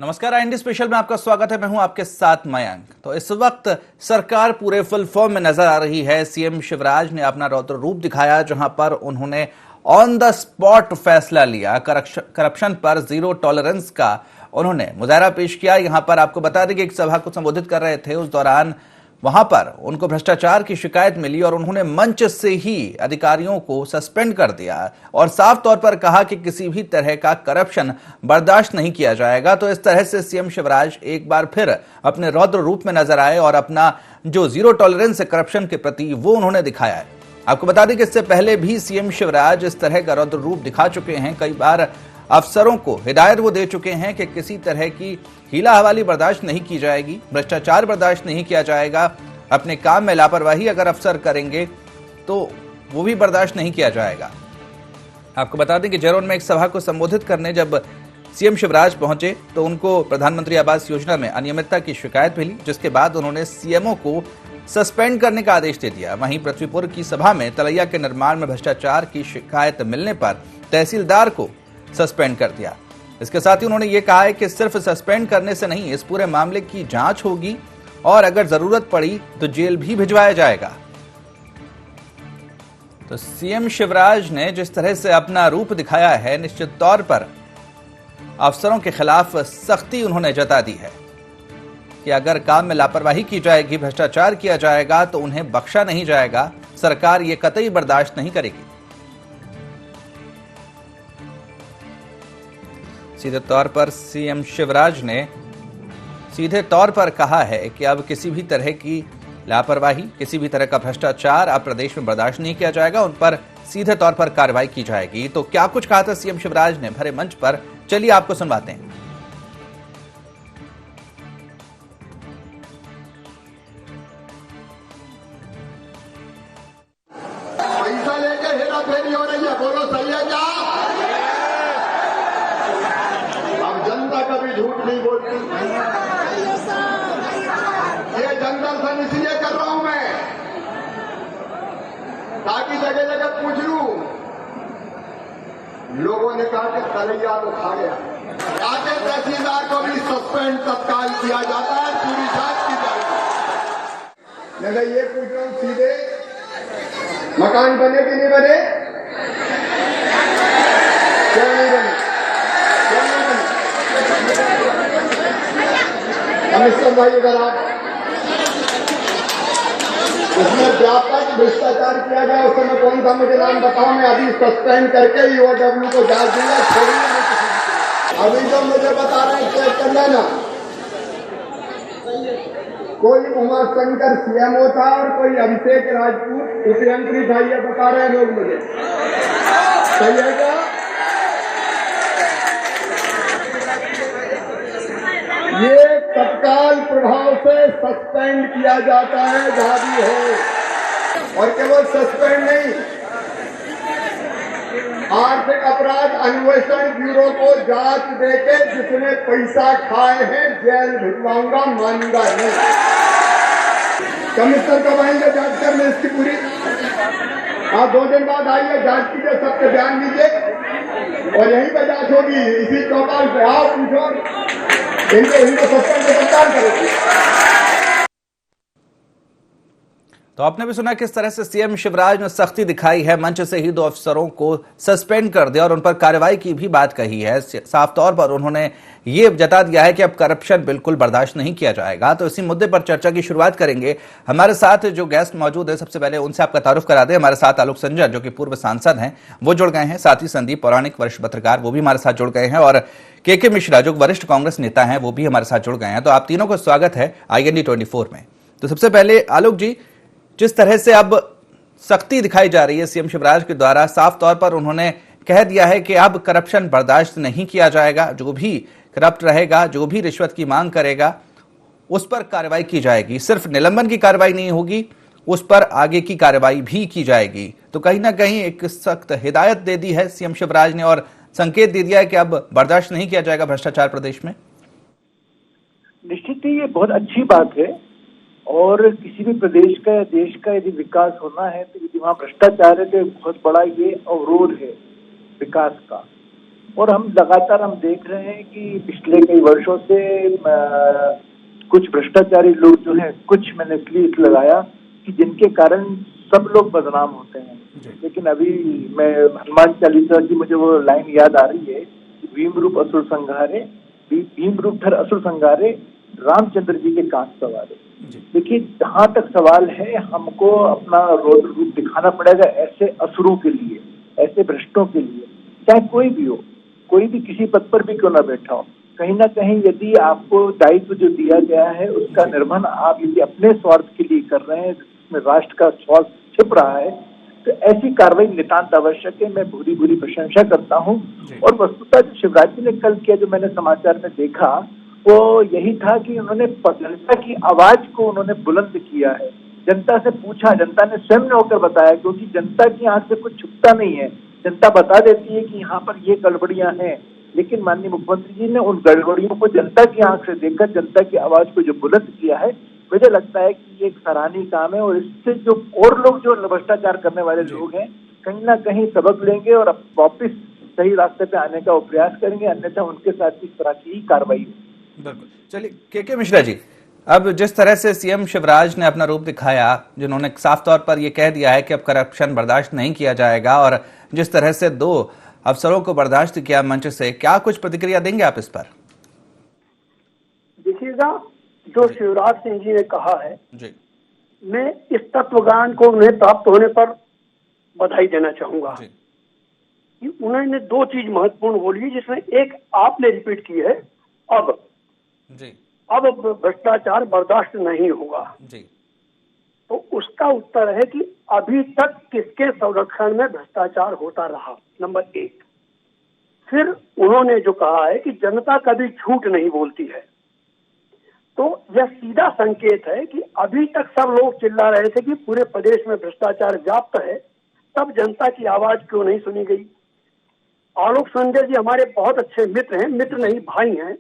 नमस्कार, IND special में आपका स्वागत है। मैं हूं आपके साथ मयंक। तो इस वक्त सरकार पूरे फुल फॉर्म में नजर आ रही है। सीएम शिवराज ने अपना रौद्र रूप दिखाया, जहां पर उन्होंने ऑन द स्पॉट फैसला लिया। करप्शन पर जीरो टॉलरेंस का उन्होंने मुजाहरा पेश किया। यहां पर आपको बता दें कि एक सभा को संबोधित कर रहे थे, उस दौरान वहां पर उनको भ्रष्टाचार की शिकायत मिली और उन्होंने मंच से ही अधिकारियों को सस्पेंड कर दिया और साफ तौर पर कहा कि किसी भी तरह का करप्शन बर्दाश्त नहीं किया जाएगा। तो इस तरह से सीएम शिवराज एक बार फिर अपने रौद्र रूप में नजर आए और अपना जो जीरो टॉलरेंस है करप्शन के प्रति वो उन्होंने दिखाया है। आपको बता दें कि इससे पहले भी सीएम शिवराज इस तरह का रौद्र रूप दिखा चुके हैं। कई बार अफसरों को हिदायत वो दे चुके हैं कि किसी तरह की हीला हवाली बर्दाश्त नहीं की जाएगी, भ्रष्टाचार बर्दाश्त नहीं किया जाएगा, अपने काम में लापरवाही अगर अफसर करेंगे तो वो भी बर्दाश्त नहीं किया जाएगा। आपको बता दें कि जयरोड में एक सभा को संबोधित करने जब सीएम शिवराज पहुंचे तो उनको प्रधानमंत्री आवास योजना में अनियमितता की शिकायत मिली, जिसके बाद उन्होंने सीएमओ को सस्पेंड करने का आदेश दे दिया। वहीं पृथ्वीपुर की सभा में तलैया के निर्माण में भ्रष्टाचार की शिकायत मिलने पर तहसीलदार को सस्पेंड कर दिया। इसके साथ ही उन्होंने ये कहा है कि सिर्फ सस्पेंड करने से नहीं, इस पूरे मामले की जांच होगी और अगर जरूरत पड़ी तो जेल भी भिजवाया जाएगा। तो सीएम शिवराज ने जिस तरह से अपना रूप दिखाया है, निश्चित तौर पर अफसरों के खिलाफ सख्ती उन्होंने जता दी है कि अगर काम में लापरवाही की जाएगी, भ्रष्टाचार किया जाएगा तो उन्हें बख्शा नहीं जाएगा। सरकार ये कतई बर्दाश्त नहीं करेगी। सीधे तौर पर सीएम शिवराज ने सीधे तौर पर कहा है कि अब किसी भी तरह की लापरवाही, किसी भी तरह का भ्रष्टाचार अब प्रदेश में बर्दाश्त नहीं किया जाएगा, उन पर सीधे तौर पर कार्रवाई की जाएगी। तो क्या कुछ कहा था सीएम शिवराज ने भरे मंच पर, चलिए आपको सुनवाते हैं। पैसा लेके हेरा फेरी हो रही है, बोलो सही है क्या? अब जनता कभी झूठ नहीं बोलती। ये जनदर्शन इसलिए कर रहा हूं मैं ताकि जगह जगह पूछ लूं। लोगों ने कहा कि तलैया तो खा गया, आगे तहसीलदार को भी सस्पेंड तत्काल किया जाता है, पूरी जांच की जाएगी। मैं ये पूछ रहा हूं सीधे, मकान बने कि नहीं बने? क्यों नहीं बने? क्यों नहीं बने? कमिश्नर भाई अगर आप उसमें व्यापक भ्रष्टाचार किया गया, उस समय कौन सा मुझे नाम बताओ, मैं अभी सस्पेंड करके ईओडब्ल्यू को जांच दूंगा, छोड़ूंगा नहीं किसी को। अभी जो मुझे बता रहे हैं चेक कर लेना। कोई उमाशंकर सीएमओ था और कोई अभिषेक राजपूत उपयंत्री था, ये बता रहे हैं लोग मुझे। सही है क्या? ये तत्काल प्रभाव से सस्पेंड किया जाता है जहां भी हो। और केवल सस्पेंड नहीं, आर्थिक अपराध अन्वेषण ब्यूरो को जांच देके जिसने पैसा खाए हैं जेल भिजवाऊंगा, मानूंगा नहीं। कमिश्नर कब आएंगे जांच करने इसकी पूरी? आप 2 दिन बाद आइए, जांच कीजिए, सबके बयान लीजिए और यहीं पर जांच होगी, इसी चौपाल पे। आओ पूछो, इनको सस्पेंड करेगी। तो आपने भी सुना किस तरह से सीएम शिवराज ने सख्ती दिखाई है, मंच से ही 2 अफसरों को सस्पेंड कर दिया और उन पर कार्रवाई की भी बात कही है। साफ तौर पर उन्होंने ये जता दिया है कि अब करप्शन बिल्कुल बर्दाश्त नहीं किया जाएगा। तो इसी मुद्दे पर चर्चा की शुरुआत करेंगे। हमारे साथ जो गेस्ट मौजूद है, सबसे पहले उनसे आपका तारुफ करा दें। हमारे साथ आलोक संजर जो कि पूर्व सांसद हैं, वो जुड़ गए हैं। साथ ही संदीप पौराणिक, वरिष्ठ पत्रकार, वो भी हमारे साथ जुड़ गए हैं और के मिश्रा जो वरिष्ठ कांग्रेस नेता हैं, वो भी हमारे साथ जुड़ गए हैं। तो आप तीनों का स्वागत है IND 24 में। तो सबसे पहले आलोक जी, जिस तरह से अब सख्ती दिखाई जा रही है सीएम शिवराज के द्वारा, साफ तौर पर उन्होंने कह दिया है कि अब करप्शन बर्दाश्त नहीं किया जाएगा, जो भी करप्ट रहेगा, जो भी रिश्वत की मांग करेगा, उस पर कार्रवाई की जाएगी। सिर्फ निलंबन की कार्रवाई नहीं होगी, उस पर आगे की कार्रवाई भी की जाएगी। तो कहीं ना कहीं एक सख्त हिदायत दे दी है सीएम शिवराज ने और संकेत दे दिया है कि अब बर्दाश्त नहीं किया जाएगा भ्रष्टाचार प्रदेश में। निश्चित ही ये बहुत अच्छी बात है और किसी भी प्रदेश का या देश का यदि विकास होना है तो यदि वहाँ भ्रष्टाचार है तो बहुत बड़ा ये अवरोध है विकास का। और हम लगातार हम देख रहे हैं कि पिछले कई वर्षों से कुछ भ्रष्टाचारी लोग जो हैं, कुछ मैंने इसलिए लगाया कि जिनके कारण सब लोग बदनाम होते हैं। लेकिन अभी मैं हनुमान चालीसा की मुझे वो लाइन याद आ रही है, भीम रूप असुर संहारे, भीम रूप धर असुर संहारे, रामचंद्र जी के कांच सवारे। देखिए, जहां तक सवाल है, हमको अपना रौद्र रूप दिखाना पड़ेगा ऐसे असुरों के लिए, ऐसे भ्रष्टों के लिए, चाहे कोई भी हो, कोई भी किसी पद पर भी क्यों ना बैठा हो। कहीं ना कहीं यदि आपको दायित्व जो दिया गया है उसका निर्वहन आप यदि अपने स्वार्थ के लिए कर रहे हैं, जिसमें राष्ट्र का स्वार्थ छिप रहा है, तो ऐसी कार्रवाई नितांत आवश्यक है। मैं भूरी भूरी प्रशंसा करता हूं। और वस्तुतः जो शिवराज जी ने कल किया, जो मैंने समाचार में देखा, वो यही था कि उन्होंने जनता की आवाज को उन्होंने बुलंद किया है। जनता से पूछा, जनता ने स्वयं होकर बताया, क्योंकि जनता की आंख से कुछ छुपता नहीं है। जनता बता देती है कि यहाँ पर ये गड़बड़ियां हैं, लेकिन माननीय मुख्यमंत्री जी ने उन गड़बड़ियों को जनता की आंख से देखकर जनता की आवाज को जो बुलंद किया है, मुझे लगता है कि ये एक सराहनीय काम है। और इससे जो और लोग जो भ्रष्टाचार करने वाले लोग हैं, कहीं ना कहीं सबक लेंगे और अब वापिस सही रास्ते पे आने का प्रयास करेंगे, अन्यथा उनके साथ इस तरह की ही कार्रवाई होगी। बिल्कुल। चलिए के मिश्रा जी, अब जिस तरह से सीएम शिवराज ने अपना रूप दिखाया, जिन्होंने साफ तौर पर यह कह दिया है कि अब करप्शन बर्दाश्त नहीं किया जाएगा, और जिस तरह से 2 अफसरों को बर्दाश्त किया मंच से, क्या कुछ प्रतिक्रिया देंगे आप इस पर? देखिएगा, जो शिवराज सिंह जी ने कहा है जी, मैं इस तत्वज्ञान को उन्हें प्राप्त होने पर बधाई देना चाहूंगा कि उन्होंने 2 चीज महत्वपूर्ण बोली, जिसमें एक आपने रिपीट की है, अब भ्रष्टाचार बर्दाश्त नहीं होगा जी। तो उसका उत्तर है कि अभी तक किसके संरक्षण में भ्रष्टाचार होता रहा, नंबर 1। फिर उन्होंने जो कहा है कि जनता कभी झूठ नहीं बोलती है, तो यह सीधा संकेत है कि अभी तक सब लोग चिल्ला रहे थे कि पूरे प्रदेश में भ्रष्टाचार व्याप्त है, तब जनता की आवाज क्यों नहीं सुनी गई। आलोक संजय जी हमारे बहुत अच्छे मित्र हैं, मित्र नहीं भाई हैं,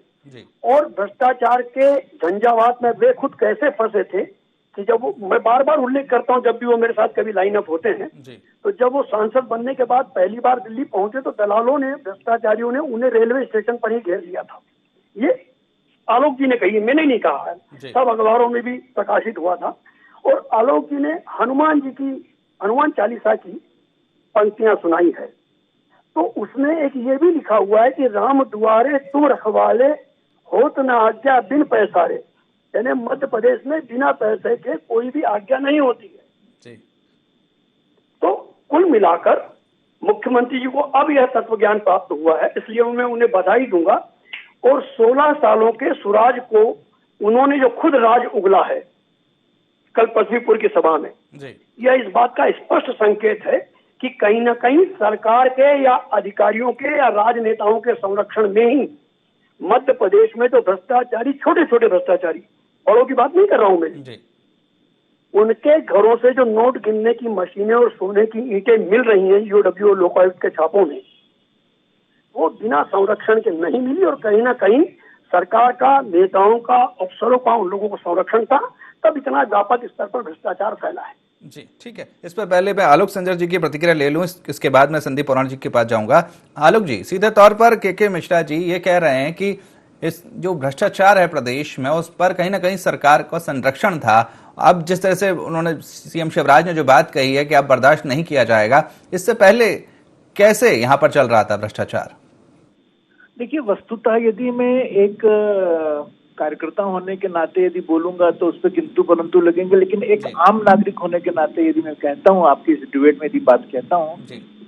और भ्रष्टाचार के झंझावात में वे खुद कैसे फंसे थे कि जब वो, मैं बार बार उल्लेख करता हूं जब भी वो मेरे साथ कभी लाइन अप होते हैं, तो जब वो सांसद बनने के बाद पहली बार दिल्ली पहुंचे तो दलालों ने, भ्रष्टाचारियों ने उन्हें रेलवे स्टेशन पर ही घेर लिया था। ये आलोक जी ने कही, मैंने नहीं कहा है, सब अखबारों में भी प्रकाशित हुआ था। और आलोक जी ने हनुमान चालीसा की पंक्तियां सुनाई है, तो उसमें एक ये भी लिखा हुआ है कि राम दुआरे तुम रखवाले, होत न आज्ञा बिन पैसारे। यानी मध्य प्रदेश में बिना पैसे के कोई भी आज्ञा नहीं होती है। तो कुल मिलाकर मुख्यमंत्री जी को अब यह तत्वज्ञान प्राप्त हुआ है, इसलिए मैं उन्हें बधाई दूंगा। और 16 सालों के सुराज को उन्होंने जो खुद राज उगला है कल पृथ्वीपुर की सभा में, यह इस बात का स्पष्ट संकेत है कि कहीं ना कहीं सरकार के या अधिकारियों के या राजनेताओं के संरक्षण में ही मध्य प्रदेश में जो भ्रष्टाचारी, छोटे छोटे भ्रष्टाचारी, बड़ों की बात नहीं कर रहा हूं मैं, उनके घरों से जो नोट गिनने की मशीनें और सोने की ईंटें मिल रही हैं ईओडब्ल्यू लोकायुक्त के छापों में, वो बिना संरक्षण के नहीं मिली। और कहीं ना कहीं सरकार का, नेताओं का, अफसरों का उन लोगों को संरक्षण था, तब इतना व्यापक स्तर पर भ्रष्टाचार फैला है। जी, ठीक है। इस पर पहले मैं आलोक संजय जी की प्रतिक्रिया ले लूं, इसके बाद मैं संदीप पौराणिक जी के पास जाऊंगा। आलोक जी, सीधे तौर पर के मिश्रा जी ये कह रहे हैं कि इस जो भ्रष्टाचार है प्रदेश में, उस पर कहीं ना कहीं सरकार का संरक्षण था। अब जिस तरह से उन्होंने, सीएम शिवराज ने जो बात कही है कि अब बर्दाश्त नहीं किया जाएगा, इससे पहले कैसे यहाँ पर चल रहा था भ्रष्टाचार? देखिए, वस्तुतः यदि मैं एक कार्यकर्ता होने के नाते यदि बोलूंगा तो उस पर किंतु परंतु लगेंगे, लेकिन एक आम नागरिक होने के नाते यदि मैं कहता हूँ, आपकी इस डिबेट में यदि बात कहता हूँ,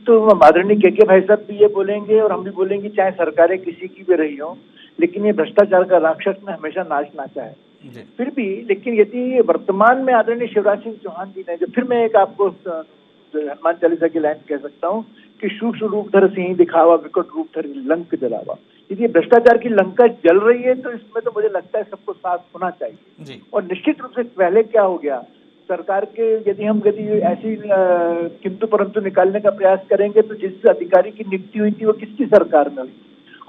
तो आदरणीय के भाई साहब भी ये बोलेंगे और हम भी बोलेंगे, चाहे सरकारें किसी की भी रही हो, लेकिन ये भ्रष्टाचार का राक्षस ने हमेशा नाच नाचा है। फिर भी, लेकिन यदि वर्तमान में आदरणीय शिवराज सिंह चौहान जी ने, जो फिर मैं एक आपको हनुमान चालीसा की लाइन कह सकता हूँ कि सूक्ष्म रूप धर सिंह दिखावा, विकट रूप धर लंक जलावा। यदि भ्रष्टाचार की लंका जल रही है तो इसमें तो मुझे लगता है सबको साथ होना चाहिए। और निश्चित रूप से पहले क्या हो गया, सरकार के यदि ऐसी किंतु परंतु निकालने का प्रयास करेंगे तो जिस अधिकारी की नियुक्ति हुई थी वो किसकी सरकार में हुई,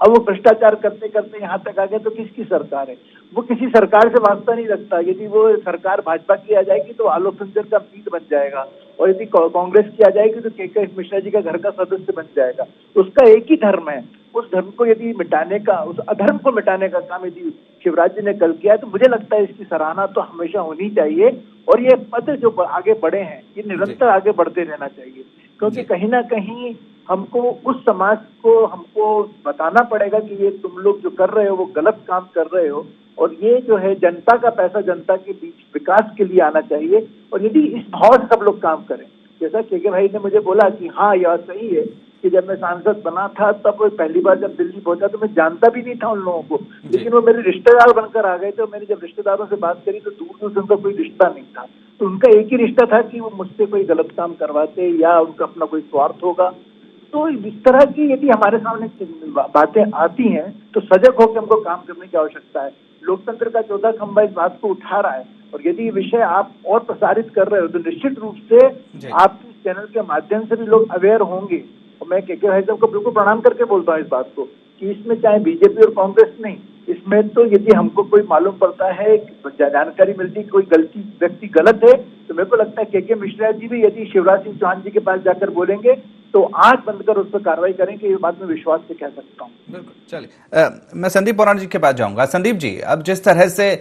अब वो भ्रष्टाचार करते करते यहाँ तक आ गए तो किसकी सरकार है? वो किसी सरकार से वास्ता नहीं रखता। यदि वो सरकार भाजपा की आ जाएगी तो आलोक संजर का मीत बन जाएगा, और यदि कांग्रेस की आ जाएगी तो के मिश्रा जी का घर का सदस्य बन जाएगा। उसका एक ही धर्म है, उस धर्म को यदि मिटाने का, उस अधर्म को मिटाने का काम यदि शिवराज जी ने कल किया है तो मुझे लगता है इसकी सराहना तो हमेशा होनी चाहिए। और ये पद जो आगे बढ़े हैं ये निरंतर आगे बढ़ते रहना चाहिए, क्योंकि कहीं ना कहीं हमको उस समाज को हमको बताना पड़ेगा कि ये तुम लोग जो कर रहे हो वो गलत काम कर रहे हो, और ये जो है जनता का पैसा जनता के बीच विकास के लिए आना चाहिए। और यदि इस भाव से सब लोग काम करें, जैसा के भाई ने मुझे बोला कि हाँ यह सही है कि जब मैं सांसद बना था तब पहली बार जब दिल्ली पहुंचा तो मैं जानता भी नहीं था उन लोगों को, लेकिन वो मेरे रिश्तेदार बनकर आ गए। तो मैंने जब रिश्तेदारों से बात करी तो दूर दूर से उनका कोई रिश्ता नहीं था, तो उनका एक ही रिश्ता था कि वो मुझसे कोई गलत काम करवाते या उनका अपना कोई स्वार्थ होगा। तो इस तरह की यदि हमारे सामने बातें आती हैं तो सजग होकर हमको काम करने की आवश्यकता है। लोकतंत्र का चौथा खंभा इस बात को उठा रहा है, और यदि ये विषय आप और प्रसारित कर रहे हो तो निश्चित रूप से आपके चैनल के माध्यम से भी लोग अवेयर होंगे। और मैं के भाई साहब को बिल्कुल प्रणाम करके बोलता हूँ इस बात को कि इसमें चाहे बीजेपी और कांग्रेस नहीं, इसमें तो यदि हमको कोई मालूम पड़ता है, जानकारी मिलती है कोई गलती व्यक्ति गलत है, तो मेरे को लगता है के मिश्रा जी भी यदि शिवराज सिंह चौहान जी के पास जाकर बोलेंगे तो आंख बंद कर उस पर कार्रवाई करेंगे। ये बात मैं विश्वास से कह सकता हूँ। बिल्कुल, चलिए मैं संदीप पौराणिक जी के पास जाऊंगा। संदीप जी, अब जिस तरह से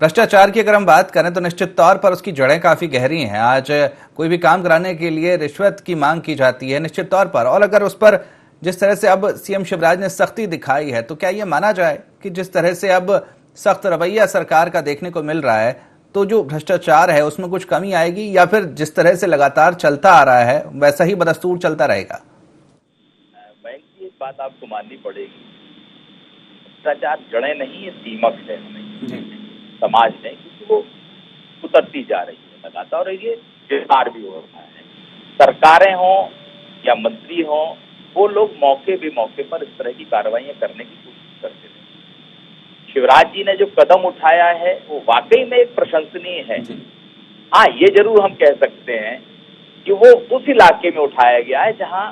भ्रष्टाचार की अगर हम बात करें तो निश्चित तौर पर उसकी जड़ें काफी गहरी हैं। आज कोई भी काम कराने के लिए रिश्वत की मांग की जाती है निश्चित तौर पर, और अगर उस पर जिस तरह से अब सीएम शिवराज ने सख्ती दिखाई है तो क्या ये माना जाए कि जिस तरह से अब सख्त रवैया सरकार का देखने को मिल रहा है तो जो भ्रष्टाचार है उसमें कुछ कमी आएगी, या फिर जिस तरह से लगातार चलता आ रहा है वैसा ही बदस्तूर चलता रहेगा? बैंक की एक बात आपको माननी पड़ेगी, भ्रष्टाचार जड़ें नहीं, ये दीमक है हमें समाज में, क्योंकि वो उतरती जा रही है लगातार, और ये विस्तार भी हो रहा है। सरकारें हों या मंत्री हों, वो लोग मौके बेमौके पर इस तरह की कार्रवाइयां करने की कोशिश करते हैं। शिवराज जी ने जो कदम उठाया है वो वाकई में एक प्रशंसनीय है। हाँ, ये जरूर हम कह सकते हैं कि वो उस इलाके में उठाया गया है जहां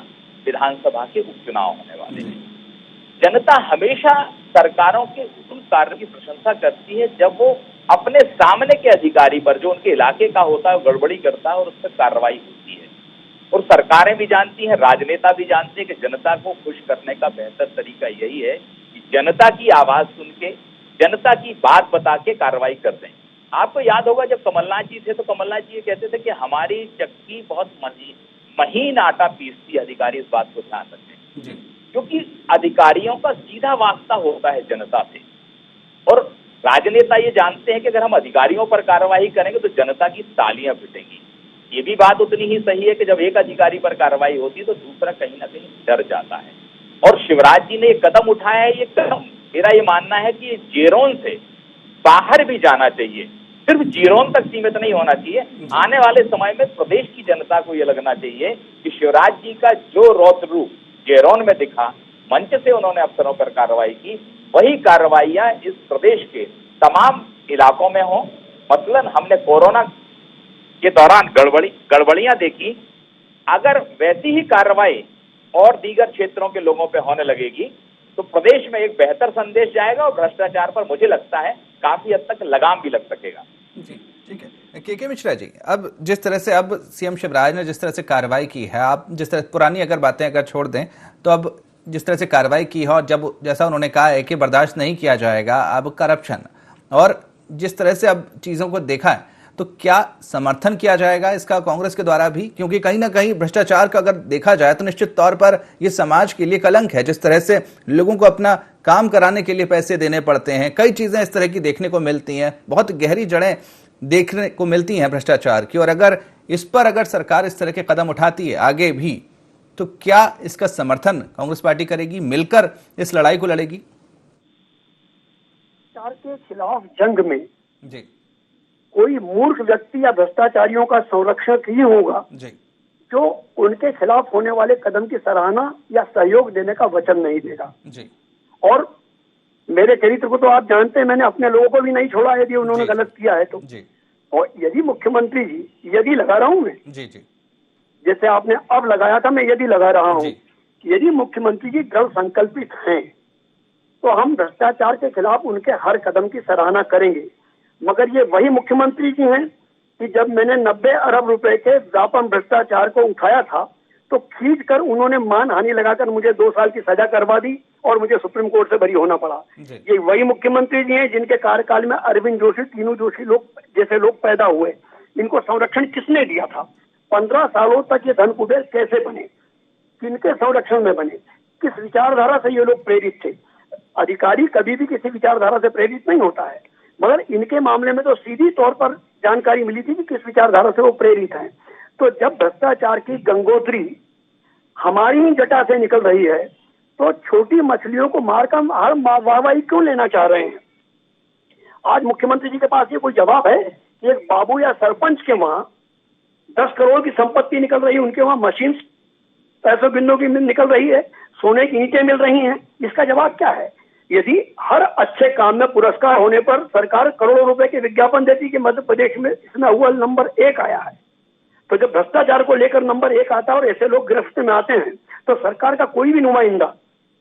विधानसभा के उपचुनाव होने वाले हैं। जनता हमेशा सरकारों के उन कार्य की प्रशंसा करती है जब वो अपने सामने के अधिकारी पर, जो उनके इलाके का होता है, गड़बड़ी करता है और उस पर कार्रवाई होती है। और सरकारें भी जानती हैं, राजनेता भी जानते हैं कि जनता को खुश करने का बेहतर तरीका यही है कि जनता की आवाज सुन के, जनता की बात बता के कार्रवाई कर दें। आपको याद होगा जब कमलनाथ जी थे तो कमलनाथ जी ये कहते थे कि हमारी चक्की बहुत महीन आटा पीसती, अधिकारी इस बात को ध्यान रखें, क्योंकि अधिकारियों का सीधा वास्ता होता है जनता से। और राजनेता ये जानते हैं कि अगर हम अधिकारियों पर कार्रवाई करेंगे तो जनता की तालियां पिटेंगी। ये भी बात उतनी ही सही है कि जब एक अधिकारी पर कार्रवाई होती है तो दूसरा कहीं ना कहीं डर जाता है। और शिवराज जी ने ये कदम उठाया है, ये कदम मेरा ये मानना है कि जेरोन से बाहर भी जाना चाहिए, सिर्फ जीरोन तक सीमित नहीं होना चाहिए। आने वाले समय में प्रदेश की जनता को यह लगना चाहिए कि शिवराज जी का जो रौद्र रूप जेरोन में दिखा, मंच से उन्होंने अफसरों पर कार्रवाई की, वही कार्रवाइयां इस प्रदेश के तमाम इलाकों में हों। मसलन हमने कोरोना के दौरान गड़बड़ियां देखी, अगर वैसी ही कार्रवाई और दीगर क्षेत्रों के लोगों पे होने लगेगी तो प्रदेश में एक बेहतर संदेश जाएगा और भ्रष्टाचार पर मुझे लगता है काफी हद तक लगाम भी लग सकेगा। जी ठीक है। के मिश्रा जी, अब जिस तरह से अब सीएम शिवराज ने जिस तरह से कार्रवाई की है, आप जिस तरह पुरानी अगर बातें अगर छोड़ दें तो अब जिस तरह से कार्रवाई की है और जब जैसा उन्होंने कहा है कि बर्दाश्त नहीं किया जाएगा अब करप्शन, और जिस तरह से अब चीज़ों को देखा है तो क्या समर्थन किया जाएगा इसका कांग्रेस के द्वारा भी? क्योंकि कहीं ना कहीं भ्रष्टाचार का अगर देखा जाए तो निश्चित तौर पर यह समाज के लिए कलंक है। जिस तरह से लोगों को अपना काम कराने के लिए पैसे देने पड़ते हैं, कई चीजें इस तरह की देखने को मिलती हैं, बहुत गहरी जड़ें देखने को मिलती हैं भ्रष्टाचार की। और अगर इस पर अगर सरकार इस तरह के कदम उठाती है आगे भी, तो क्या इसका समर्थन कांग्रेस पार्टी करेगी, मिलकर इस लड़ाई को लड़ेगी? भ्रष्टाचार के खिलाफ जंग में जी कोई मूर्ख व्यक्ति या भ्रष्टाचारियों का संरक्षक ही होगा जी जो उनके खिलाफ होने वाले कदम की सराहना या सहयोग देने का वचन नहीं देगा। जी और मेरे चरित्र को तो आप जानते हैं, मैंने अपने लोगों को भी नहीं छोड़ा यदि उन्होंने गलत किया है तो। जी और यदि मुख्यमंत्री जी, यदि लगा रहा हूं मैं, जी जी जैसे आपने अब लगाया था, मैं यदि लगा रहा हूं, जी। यदि मुख्यमंत्री जी दृढ़ संकल्पित हैं तो हम भ्रष्टाचार के खिलाफ उनके हर कदम की सराहना करेंगे। मगर ये वही मुख्यमंत्री जी हैं कि जब मैंने 90 अरब रुपए के व्यापम भ्रष्टाचार को उठाया था तो खींच कर उन्होंने मानहानि लगाकर मुझे 2 साल की सजा करवा दी और मुझे सुप्रीम कोर्ट से बरी होना पड़ा। ये वही मुख्यमंत्री जी हैं जिनके कार्यकाल में अरविंद जोशी, तीनू जोशी लोग जैसे लोग पैदा हुए। इनको संरक्षण किसने दिया था? 15 सालों तक ये धन कुबेर कैसे बने? किनके संरक्षण में बने? किस विचारधारा से ये लोग प्रेरित थे? अधिकारी कभी भी किसी विचारधारा से प्रेरित नहीं होता है, मगर इनके मामले में तो सीधी तौर पर जानकारी मिली थी कि किस विचारधारा से वो प्रेरित हैं। तो जब भ्रष्टाचार की गंगोत्री हमारी ही जटा से निकल रही है तो छोटी मछलियों को मारकर हर वाहवाही क्यों लेना चाह रहे हैं? आज मुख्यमंत्री जी के पास ये कोई जवाब है कि एक बाबू या सरपंच के वहां 10 करोड़ की संपत्ति निकल रही है, उनके वहां मशीन पैसों बिंदु की निकल रही है, सोने की ईंटें मिल रही हैं, इसका जवाब क्या है? यदि हर अच्छे काम में पुरस्कार होने पर सरकार करोड़ों रुपए के विज्ञापन देती कि मध्य प्रदेश में इसमें अव्वल नंबर 1 आया है, तो जब भ्रष्टाचार को लेकर नंबर 1 आता है और ऐसे लोग गिरफ्त में आते हैं तो सरकार का कोई भी नुमाइंदा,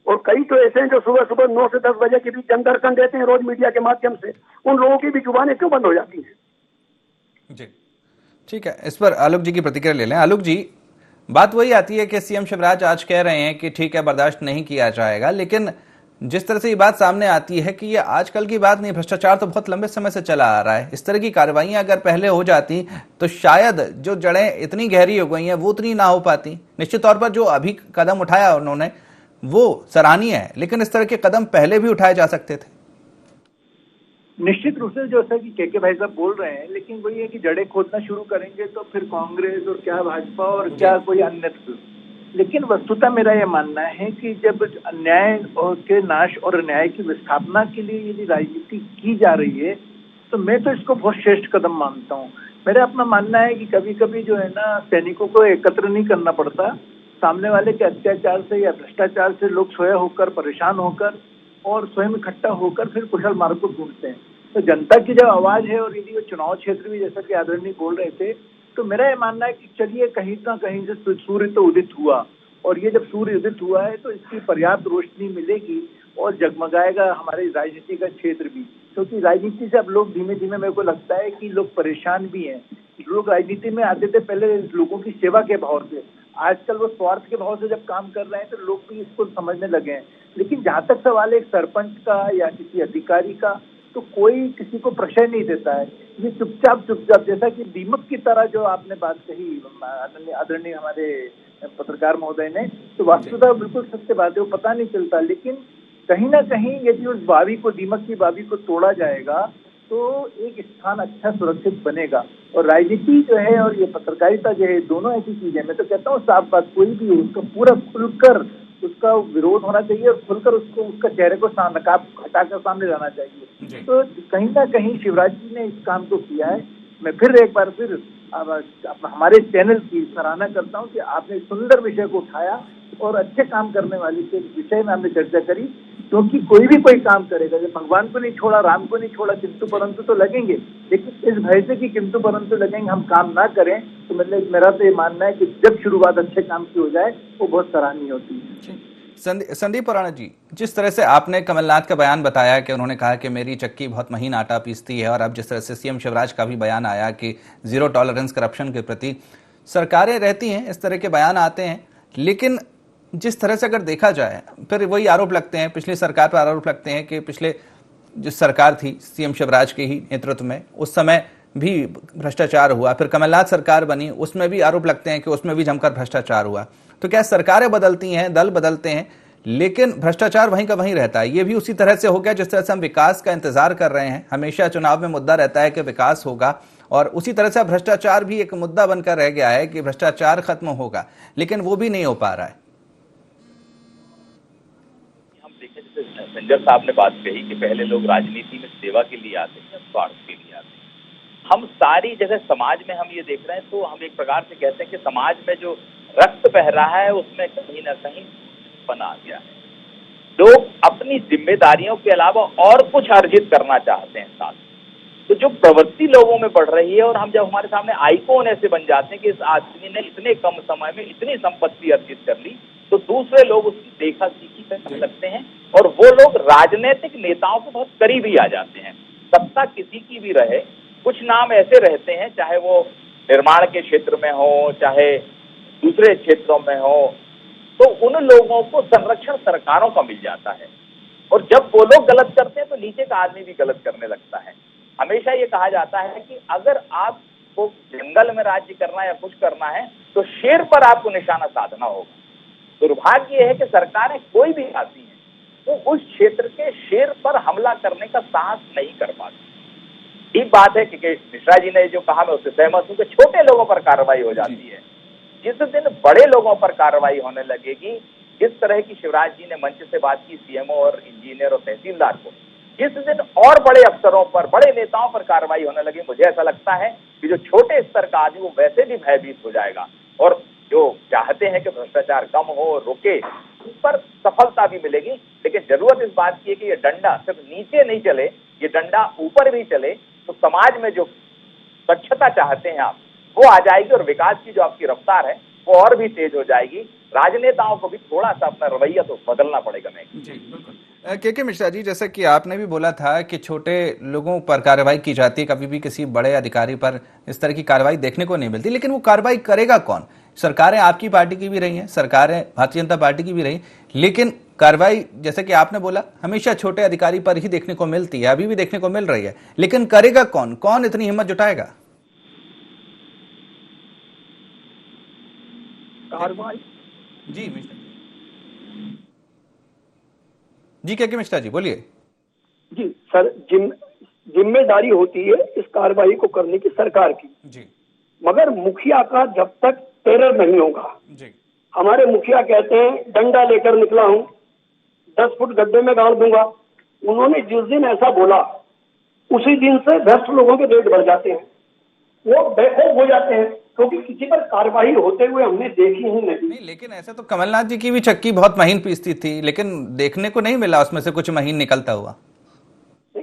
और कई तो ऐसे हैं जो सुबह सुबह 9 से 10 बजे के बीच जनदर्शन देते हैं रोज मीडिया के माध्यम से, उन लोगों की भी जुबानें क्यों बंद हो जाती हैं? जी ठीक है, इस पर आलोक जी की प्रतिक्रिया ले लें। आलोक जी, बात वही आती है कि सीएम शिवराज आज कह रहे हैं कि ठीक है बर्दाश्त नहीं किया जाएगा, लेकिन जिस तरह से ये बात सामने आती है कि ये आजकल की बात नहीं, भ्रष्टाचार तो बहुत लंबे समय से चला आ रहा है। इस तरह की कार्रवाइयां अगर पहले हो जाती तो शायद जो जड़ें इतनी गहरी हो गई हैं वो उतनी ना हो पाती। निश्चित तौर पर जो अभी कदम उठाया उन्होंने वो सराहनीय है, लेकिन इस तरह के कदम पहले भी उठाए जा सकते थे। निश्चित रूप से जैसा कि के भाई साहब बोल रहे हैं, लेकिन वही है कि जड़ें खोदना शुरू करेंगे तो फिर कांग्रेस और क्या भाजपा और क्या कोई अन्य। लेकिन वस्तुतः मेरा यह मानना है कि जब अन्याय के नाश और न्याय की विस्थापना के लिए यदि राजनीति की जा रही है तो मैं तो इसको बहुत श्रेष्ठ कदम मानता हूँ। मेरा अपना मानना है कि कभी कभी जो है ना सैनिकों को एकत्र नहीं करना पड़ता, सामने वाले के अत्याचार से या भ्रष्टाचार से लोग स्वयं होकर परेशान होकर और स्वयं इकट्ठा होकर फिर कुशल मार्ग को ढूंढते हैं। तो जनता की जब आवाज है और यदि वो चुनाव क्षेत्र भी जैसा कि आदरणीय बोल रहे थे, तो मेरा ये मानना है कि चलिए कहीं ना कहीं से सूर्य तो उदित हुआ, और ये जब सूर्य उदित हुआ है तो इसकी पर्याप्त रोशनी मिलेगी और जगमगाएगा हमारे राजनीति का क्षेत्र भी। क्योंकि राजनीति से अब लोग धीमे धीमे, मेरे को लगता है कि लोग परेशान भी हैं। लोग राजनीति में आते थे पहले लोगों की सेवा के भाव से, आजकल वो स्वार्थ के भाव से जब काम कर रहे हैं तो लोग भी इसको समझने लगे हैं। लेकिन जहाँ तक सवाल एक सरपंच का या किसी अधिकारी का, तो कोई किसी को प्रश्रय नहीं देता है। ये चुपचाप जैसा कि दीमक की तरह जो आपने बात कही आदरणीय हमारे पत्रकार महोदय ने, तो वास्तुतः बिल्कुल सत्य बात है, वो पता नहीं चलता। लेकिन कहीं ना कहीं यदि उस बावी को, दीमक की बावी को तोड़ा जाएगा तो एक स्थान अच्छा सुरक्षित बनेगा। और राजनीति जो है और ये पत्रकारिता जो है, दोनों ऐसी चीजें, मैं तो कहता हूँ साफ बात, कोई भी हो उसका पूरा खुलकर उसका विरोध होना चाहिए और खुलकर उसको उसका चेहरे को नकाब हटाकर सामने लाना चाहिए। तो कहीं ना कहीं शिवराज जी ने इस काम को किया है। मैं फिर एक बार हमारे चैनल की सराहना करता हूँ कि आपने सुंदर विषय को उठाया और अच्छे काम करने वाले के विषय में हमने चर्चा करी। क्योंकि कोई भी कोई काम करेगा, जब भगवान को नहीं छोड़ा, राम को नहीं छोड़ा, किंतु परंतु तो लगेंगे। लेकिन इस भय से कि किंतु परंतु लगेंगे, हम काम ना करें, तो मतलब मेरा तो ये मानना है कि जब शुरुआत अच्छे काम की हो जाए वो बहुत सराहनीय होती है। संदीप राणा जी, जिस तरह से आपने कमलनाथ का बयान बताया कि उन्होंने कहा कि मेरी चक्की बहुत महीन आटा पीसती है, और अब जिस तरह से सीएम शिवराज का भी बयान आया कि जीरो टॉलरेंस करप्शन के प्रति, सरकारें रहती हैं इस तरह के बयान आते हैं, लेकिन जिस तरह से अगर देखा जाए फिर वही आरोप लगते हैं, पिछली सरकार पर आरोप लगते हैं कि पिछले जो सरकार थी सीएम शिवराज के ही नेतृत्व में, उस समय भी भ्रष्टाचार हुआ, फिर कमलनाथ सरकार बनी, उसमें भी आरोप लगते हैं कि उसमें भी जमकर भ्रष्टाचार हुआ। तो क्या सरकारें बदलती हैं, दल बदलते हैं, लेकिन भ्रष्टाचार वहीं का वहीं रहता है? ये भी उसी तरह से हो गया जिस तरह से हम विकास का इंतजार कर रहे हैं, हमेशा चुनाव में मुद्दा रहता है कि विकास होगा, और उसी तरह से भ्रष्टाचार भी एक मुद्दा बनकर रह गया है कि भ्रष्टाचार खत्म होगा, लेकिन वो भी नहीं हो पा रहा है। हम देखें, जैसे संजय साहब ने बात कही कि पहले लोग राजनीति में सेवा के लिए आते हैं, स्वार्थ के लिए आते हैं। हम सारी जगह समाज में हम ये देख रहे हैं, तो हम एक प्रकार से कहते हैं कि समाज में जो रक्त बह रहा है उसमें कहीं ना कहीं बना गया है। लोग अपनी जिम्मेदारियों के अलावा और कुछ अर्जित करना चाहते हैं साथ। तो जो प्रवृत्ति लोगों में बढ़ रही है, और हम जब हमारे सामने आइकॉन ऐसे बन जाते हैं कि इस आदमी ने इतने कम समय में इतनी संपत्ति अर्जित कर ली, तो दूसरे लोग उसकी देखा सीखी करने लगते हैं और वो लोग राजनीतिक नेताओं के बहुत करीब ही आ जाते हैं। सत्ता किसी की भी रहे, कुछ नाम ऐसे रहते हैं, चाहे वो निर्माण के क्षेत्र में हो, चाहे दूसरे क्षेत्रों में हो, तो उन लोगों को संरक्षण सरकारों का मिल जाता है। और जब वो लोग गलत करते हैं तो नीचे का आदमी भी गलत करने लगता है। हमेशा ये कहा जाता है कि अगर आपको जंगल में राज्य करना या कुछ करना है तो शेर पर आपको निशाना साधना होगा। दुर्भाग्य ये है कि सरकारें कोई भी आती हैं तो उस क्षेत्र के शेर पर हमला करने का साहस नहीं कर पाती। ठीक बात है कि मिश्रा जी ने जो कहा मैं उससे सहमत हूं कि छोटे लोगों पर कार्रवाई हो जाती है। जिस दिन बड़े लोगों पर कार्रवाई होने लगेगी, जिस तरह की शिवराज जी ने मंच से बात की सीएमओ और इंजीनियर और तहसीलदार को, जिस दिन और बड़े अफसरों पर, बड़े नेताओं पर कार्रवाई होने लगी, मुझे ऐसा लगता है कि जो छोटे स्तर का आदमी वो वैसे भी भयभीत हो जाएगा और जो चाहते हैं कि भ्रष्टाचार कम हो, रुके, उस पर सफलता भी मिलेगी। लेकिन जरूरत इस बात की है कि ये डंडा सिर्फ नीचे नहीं चले, ये डंडा ऊपर भी चले, तो समाज में जो स्वच्छता चाहते हैं आप, वो आ जाएगी और विकास की जो आपकी रफ्तार है वो और भी तेज हो जाएगी। राजनेताओं को भी थोड़ा सा अपना रवैया तो बदलना पड़ेगा। मैं जी बिल्कुल। के मिश्रा जी, जैसे कि आपने भी बोला था कि छोटे लोगों पर कार्रवाई की जाती है, कभी भी किसी बड़े अधिकारी पर इस तरह की कार्रवाई देखने को नहीं मिलती, लेकिन वो कार्रवाई करेगा कौन? सरकारें आपकी पार्टी की भी रही हैं, सरकारें भारतीय जनता पार्टी की भी रही, लेकिन कार्रवाई जैसे कि आपने बोला हमेशा छोटे अधिकारी पर ही देखने को मिलती है, अभी भी देखने को मिल रही है, लेकिन करेगा कौन? कौन इतनी हिम्मत जुटाएगा? कार्रवाई जी मिश्रा जी, के मिश्रा जी बोलिए। जी सर, जिम्मेदारी होती है इस कार्रवाई को करने की सरकार की जी, मगर मुखिया का जब तक टेरर नहीं होगा। जी, हमारे मुखिया कहते हैं डंडा लेकर निकला हूं, 10 फुट गड्ढे में गाड़ दूंगा। उन्होंने जिस दिन ऐसा बोला उसी दिन से भ्रष्ट लोगों के रेट बढ़ जाते हैं, वो बेखौफ हो जाते हैं, क्योंकि किसी पर कार्रवाई होते हुए हमने देखी ही नहीं। लेकिन ऐसा तो कमलनाथ जी की भी चक्की बहुत महीन पीसती थी, लेकिन देखने को नहीं मिला उसमें से कुछ महीन निकलता हुआ।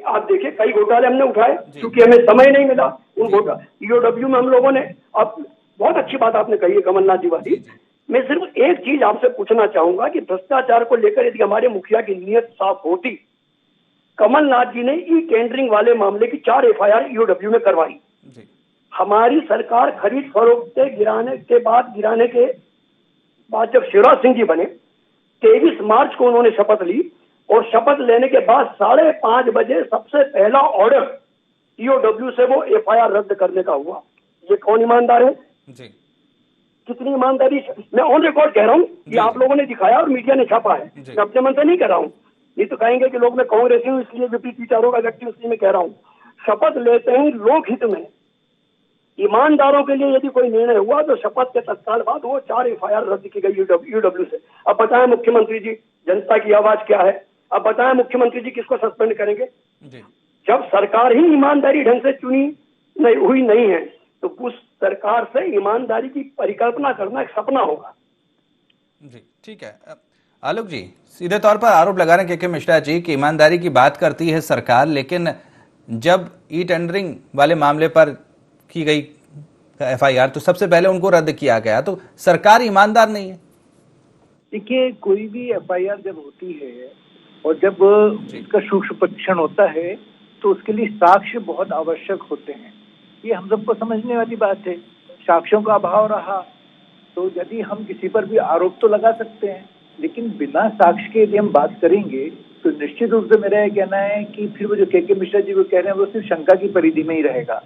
आप देखिए कई घोटाले हमने उठाए, क्योंकि हमें समय नहीं मिला उन घोटाले। ईओडब्ल्यू में हम लोगों ने, अब बहुत अच्छी बात आपने कही है कमलनाथ जी वाली। मैं सिर्फ एक चीज आपसे पूछना चाहूंगा कि भ्रष्टाचार को लेकर यदि हमारे मुखिया की नीयत साफ होती, कमलनाथ जी ने ई टेंडरिंग वाले मामले की 4 FIR ईओडब्ल्यू में करवाई। हमारी सरकार खरीद फरोख्त गिराने के बाद जब शिवराज सिंह जी बने, 23 मार्च को उन्होंने शपथ ली और शपथ लेने के बाद 5:30 बजे सबसे पहला ऑर्डर ईओडब्ल्यू से वो FIR रद्द करने का हुआ। ये कौन ईमानदार है जी? कितनी ईमानदारी? मैं ऑन रिकॉर्ड कह रहा हूँ कि आप लोगों ने दिखाया और मीडिया ने छापा है। मैं अपने मन से नहीं कह रहा हूँ, ये तो कहेंगे कि लोग मैं कांग्रेसी हूँ इसलिए विपरीत विचारों का व्यक्ति, इसलिए मैं कह रहा हूँ। शपथ लेते ही लोक हित में ईमानदारों के लिए यदि कोई निर्णय हुआ तो शपथ के तत्काल बाद वो 4 FIR रद्द की गई ईओडब्ल्यू से। अब बताएं मुख्यमंत्री जी, जनता की आवाज क्या है? अब बताएं मुख्यमंत्री जी किसको सस्पेंड करेंगे? जब सरकार ही ईमानदारी ढंग से चुनी नहीं है तो उस सरकार से ईमानदारी की परिकल्पना करना एक सपना होगा। जी ठीक है। आलोक जी, सीधे तौर पर आरोप लगा रहे हैं के मिश्रा जी कि ईमानदारी की बात करती है सरकार, लेकिन जब ई टेंडरिंग वाले मामले पर की गई FIR तो सबसे पहले उनको रद्द किया गया, तो सरकार ईमानदार नहीं है। देखिए, कोई भी FIR जब होती है और जब इसका सूक्ष्म परीक्षण होता है तो उसके लिए साक्ष्य बहुत आवश्यक होते हैं। ये हम सबको समझने वाली बात है। साक्ष्यों का अभाव रहा तो यदि हम किसी पर भी आरोप तो लगा सकते हैं, लेकिन बिना साक्ष्य के यदि हम बात करेंगे तो निश्चित रूप से मेरा यह कहना है कि फिर वो जो के मिश्रा जी को कह रहे हैं वो सिर्फ शंका की परिधि में ही रहेगा।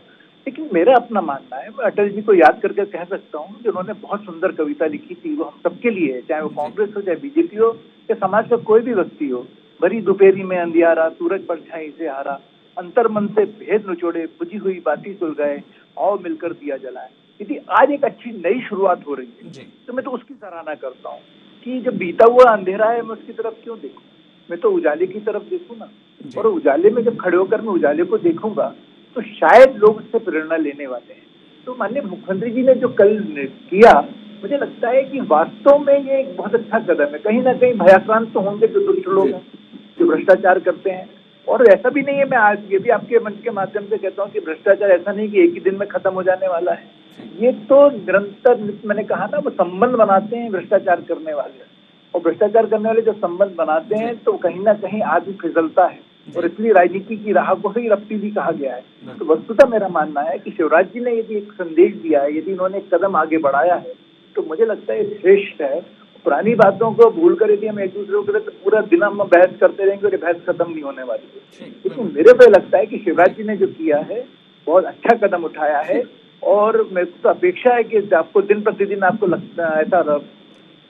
लेकिन मेरा अपना मानना है, मैं अटल जी को याद करके कह सकता हूँ कि उन्होंने बहुत सुंदर कविता लिखी थी, वो हम सबके लिए है, चाहे वो कांग्रेस हो, चाहे बीजेपी हो, या समाज का कोई भी व्यक्ति हो। भरी दोपहरी में अंधियारा, सूरज परछाई से हारा, अंतर मन से भेद निचोड़े, बुझी हुई बाती सुलगाए, आओ मिलकर दिया जलाए। यदि आज एक अच्छी नई शुरुआत हो रही है तो मैं तो उसकी सराहना करता हूँ कि जब बीता हुआ अंधेरा है मैं उसकी तरफ क्यों देखूं, मैं तो उजाले की तरफ देखूं ना। और उजाले में जब खड़े होकर मैं उजाले को देखूंगा तो शायद लोग उससे प्रेरणा लेने वाले हैं। तो माननीय मुख्यमंत्री जी ने जो कल किया, मुझे लगता है कि वास्तव में ये एक बहुत अच्छा कदम है। कहीं ना कहीं भयाक्रांत तो होंगे जो दुष्ट लोग हैं, जो भ्रष्टाचार करते हैं, और ऐसा भी नहीं है, मैं आज ये भी आपके मंच के माध्यम से कहता हूँ कि भ्रष्टाचार ऐसा नहीं कि एक ही दिन में खत्म हो जाने वाला है। ये तो निरंतर, मैंने कहा ना, वो संबंध बनाते हैं भ्रष्टाचार करने वाले। और भ्रष्टाचार करने वाले जो संबंध बनाते हैं तो कहीं ना कहीं आदमी फिसलता है, और इसलिए राजनीति की राह को ही रफ्ती भी कहा गया है। तो वस्तुतः मेरा मानना है कि शिवराज जी ने यदि एक संदेश दिया है, यदि उन्होंने एक कदम आगे बढ़ाया है, तो मुझे लगता है श्रेष्ठ है। पुरानी बातों को भूल कर यदि हम एक दूसरे को तो पूरा दिन हम बहस करते रहेंगे और ये बहस खत्म नहीं होने वाली। लेकिन मेरे को लगता है कि शिवराज जी ने जो किया है बहुत अच्छा कदम उठाया है, और मेरे को तो अपेक्षा है कि आपको दिन प्रतिदिन आपको लगता है ऐसा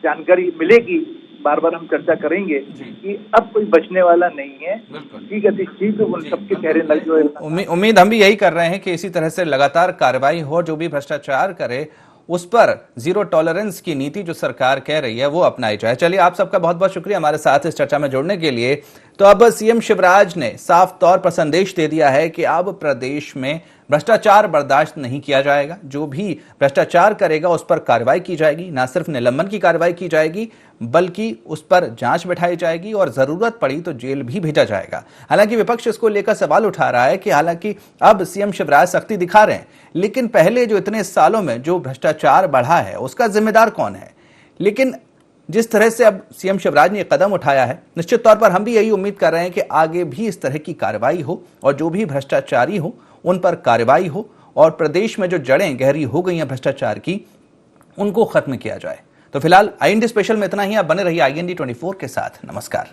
जानकारी मिलेगी, बार बार हम चर्चा करेंगे कि अब कोई बचने वाला नहीं है। ठीक है, ठीक उन सबके चेहरे लग जो उम्मीद हम भी यही कर रहे हैं कि इसी तरह से लगातार कार्रवाई हो, जो भी भ्रष्टाचार करे उस पर जीरो टॉलरेंस की नीति जो सरकार कह रही है वो अपनाई जाए। चलिए, आप सबका बहुत बहुत शुक्रिया हमारे साथ इस चर्चा में जुड़ने के लिए। तो अब सीएम शिवराज ने साफ तौर पर संदेश दे दिया है कि अब प्रदेश में भ्रष्टाचार बर्दाश्त नहीं किया जाएगा। जो भी भ्रष्टाचार करेगा उस पर कार्रवाई की जाएगी, ना सिर्फ निलंबन की कार्रवाई की जाएगी बल्कि उस पर जांच बैठाई जाएगी और जरूरत पड़ी तो जेल भी भेजा जाएगा। हालांकि विपक्ष इसको लेकर सवाल उठा रहा है कि हालांकि अब सीएम शिवराज सख्ती दिखा रहे हैं, लेकिन पहले जो इतने सालों में जो भ्रष्टाचार बढ़ा है उसका जिम्मेदार कौन है। लेकिन जिस तरह से अब सीएम शिवराज ने कदम उठाया है, निश्चित तौर पर हम भी यही उम्मीद कर रहे हैं कि आगे भी इस तरह की कार्रवाई हो और जो भी भ्रष्टाचारी हो उन पर कार्रवाई हो और प्रदेश में जो जड़ें गहरी हो गई हैं भ्रष्टाचार की उनको खत्म किया जाए। तो फिलहाल IND स्पेशल में इतना ही। आप बने रहिए IND 24 के साथ। नमस्कार।